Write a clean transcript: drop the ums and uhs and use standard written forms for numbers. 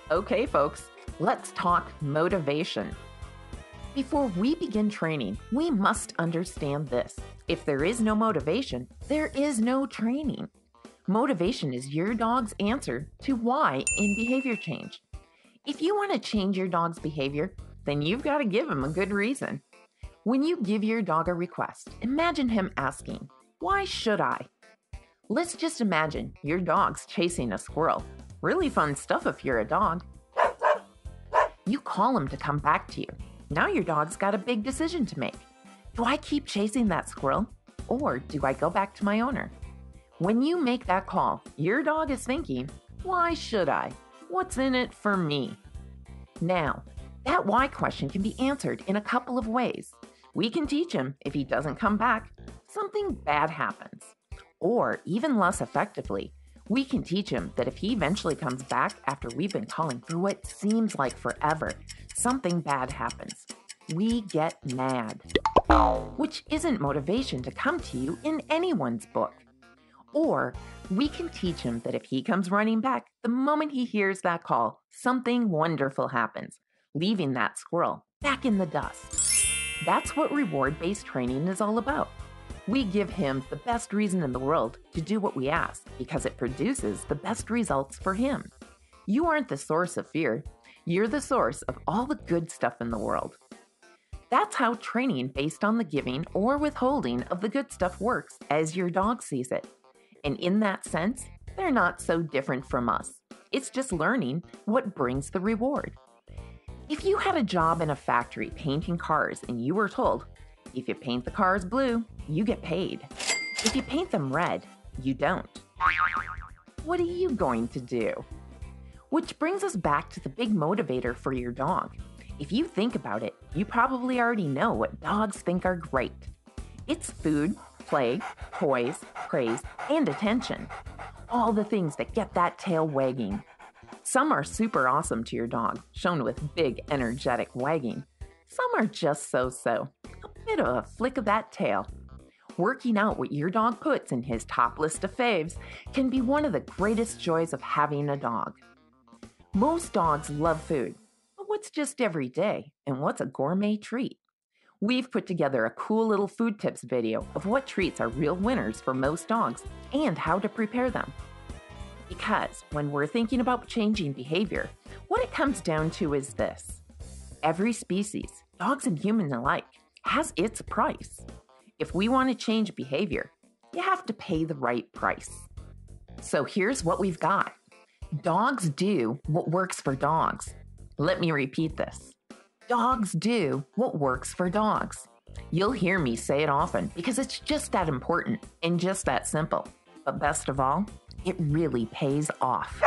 Okay, folks, let's talk motivation. Before we begin training, we must understand this. If there is no motivation, there is no training. Motivation is your dog's answer to why in behavior change. If you want to change your dog's behavior, then you've got to give him a good reason. When you give your dog a request, imagine him asking, "Why should I?" Let's just imagine your dog's chasing a squirrel. Really fun stuff if you're a dog. You call him to come back to you. Now your dog's got a big decision to make. Do I keep chasing that squirrel, or do I go back to my owner? When you make that call, your dog is thinking, "Why should I? What's in it for me?" Now, that why question can be answered in a couple of ways. We can teach him if he doesn't come back, something bad happens. Or, even less effectively, we can teach him that if he eventually comes back after we've been calling for what seems like forever, something bad happens. We get mad, which isn't motivation to come to you in anyone's book. Or we can teach him that if he comes running back, the moment he hears that call, something wonderful happens, leaving that squirrel back in the dust. That's what reward-based training is all about. We give him the best reason in the world to do what we ask because it produces the best results for him. You aren't the source of fear. You're the source of all the good stuff in the world. That's how training based on the giving or withholding of the good stuff works as your dog sees it. And in that sense, they're not so different from us. It's just learning what brings the reward. If you had a job in a factory painting cars and you were told, if you paint the cars blue, you get paid. If you paint them red, you don't. What are you going to do? Which brings us back to the big motivator for your dog. If you think about it, you probably already know what dogs think are great. It's food, play, toys, praise, and attention. All the things that get that tail wagging. Some are super awesome to your dog, shown with big, energetic wagging. Some are just so-so, a bit of a flick of that tail. Working out what your dog puts in his top list of faves can be one of the greatest joys of having a dog. Most dogs love food, but what's just every day, and what's a gourmet treat? We've put together a cool little food tips video of what treats are real winners for most dogs and how to prepare them. Because when we're thinking about changing behavior, what it comes down to is this. Every species, dogs and humans alike, has its price. If we want to change behavior, you have to pay the right price. So here's what we've got. Dogs do what works for dogs. Let me repeat this. Dogs do what works for dogs. You'll hear me say it often because it's just that important and just that simple. But best of all, it really pays off.